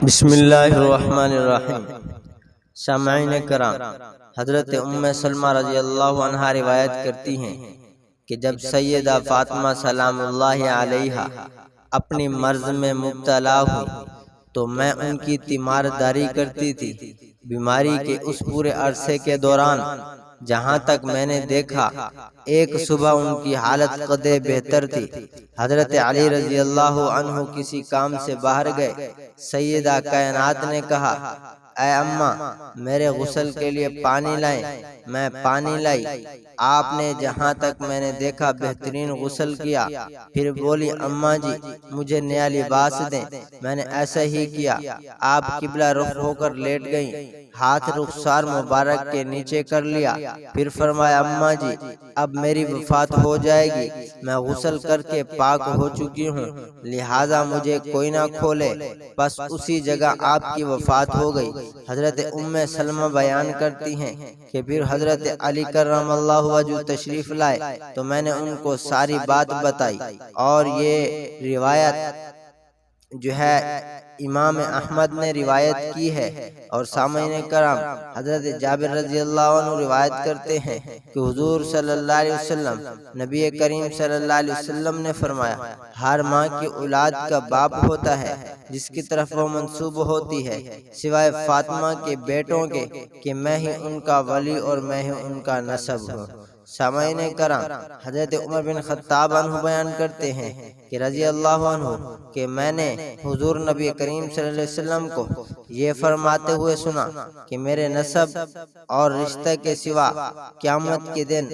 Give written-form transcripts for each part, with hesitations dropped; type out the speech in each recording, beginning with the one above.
بسم اللہ الرحمن الرحیم۔ سامعین کرام، حضرت سلمہ رضی اللہ عنہا روایت کرتی ہیں کہ جب سیدہ فاطمہ سلام اللہ علیہا اپنی مرض میں مبتلا ہوئی تو میں ان کی تیمارداری کرتی تھی۔ بیماری کے اس پورے عرصے کے دوران جہاں تک میں نے دیکھا، ایک صبح ان کی حالت قدرے بہتر تھی۔ حضرت علی رضی اللہ عنہ کسی کام سے باہر گئے۔ سیدہ کائنات نے کہا، اے اماں، میرے غسل کے لیے پانی لائیں۔ میں پانی لائی۔ آپ نے جہاں تک میں نے دیکھا بہترین غسل کیا۔ پھر بولی، اماں جی مجھے نیا لباس دیں۔ میں نے ایسا ہی کیا۔ آپ قبلہ رخ ہو کر لیٹ گئیں، ہاتھ رخسار مبارک کے نیچے کر لیا۔ پھر فرمایا، اماں جی اب میری وفات ہو جائے گی، میں غسل کر کے پاک ہو چکی ہوں، لہٰذا مجھے کوئی نہ کھولے۔ بس اسی جگہ آپ کی وفات ہو گئی۔ حضرت سلمہ بیان کرتی ہیں کہ پھر حضرت علی کرم اللہ وجہ تشریف لائے تو میں نے ان کو ساری بات بتائی، اور یہ روایت جو ہے امام احمد نے روایت کی ہے۔ اور سامعین کرام، حضرت جابر رضی اللہ عنہ روایت کرتے ہیں کہ حضور صلی اللہ علیہ وسلم، نبی کریم صلی اللہ علیہ وسلم نے فرمایا، ہر ماں کی اولاد کا باپ ہوتا ہے جس کی طرف وہ منسوب ہوتی ہے، سوائے فاطمہ کے بیٹوں کے کہ میں ہی ان کا ولی اور میں ہی ان کا نسب ہوں۔ سامعین کرام، حضرت عمر بن خطاب عنہ بیان کرتے ہیں کہ رضی اللہ عنہ کہ میں نے حضور نبی کریم صلی اللہ علیہ وسلم کو یہ فرماتے ہوئے سنا کہ میرے نسب اور رشتہ کے سوا قیامت کے دن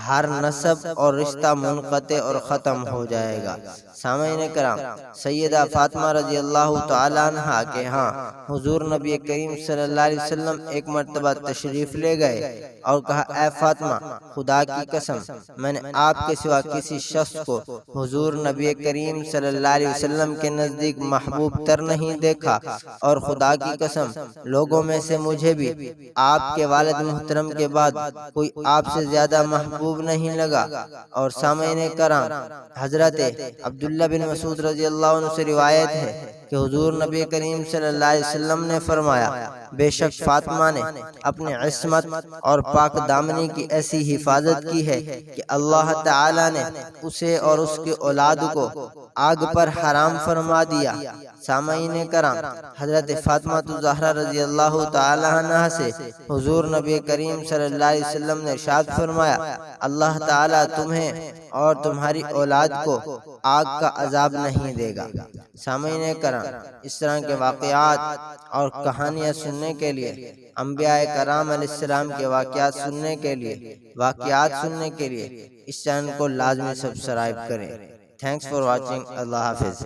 ہر نسب اور رشتہ منقطع اور ختم ہو جائے گا۔ سامعین کرام، سیدہ فاطمہ رضی اللہ تعالی عنہا کے ہاں حضور نبی کریم صلی اللہ علیہ وسلم ایک مرتبہ تشریف لے گئے اور کہا، اے فاطمہ، خدا کی قسم میں نے آپ کے سوا کسی شخص کو حضور نبی کریم صلی اللہ علیہ وسلم کے نزدیک محبوب تر نہیں دیکھا، اور خدا کی قسم لوگوں میں سے مجھے بھی آپ کے والد محترم کے بعد کوئی آپ سے زیادہ محبوب نہیں لگا۔ اور سامعین کرام، حضرت عبداللہ بن مسعود رضی اللہ عنہ سے روایت ہے کہ حضور نبی کریم صلی اللہ علیہ وسلم نے فرمایا، بے شک فاطمہ نے اپنی عصمت اور پاک دامنی کی ایسی حفاظت کی ہے کہ اللہ تعالی نے اسے اور اس کی اولاد کو آگ پر حرام فرما دیا۔ سامعین کرام، حضرت فاطمہ الزہرا رضی اللہ تعالی عنہ سے حضور نبی کریم صلی اللہ علیہ وسلم نے ارشاد فرمایا، اللہ تعالی تمہیں اور تمہاری اولاد کو آگ کا عذاب نہیں دے گا۔ سامعین کرام، اس طرح کے واقعات اور کہانیاں سننے کے لیے، انبیاء کرام علیہ السلام کے واقعات سننے کے لیے اس چینل کو لازمی سبسکرائب کریں۔ Thanks for watching. اللہ حافظ۔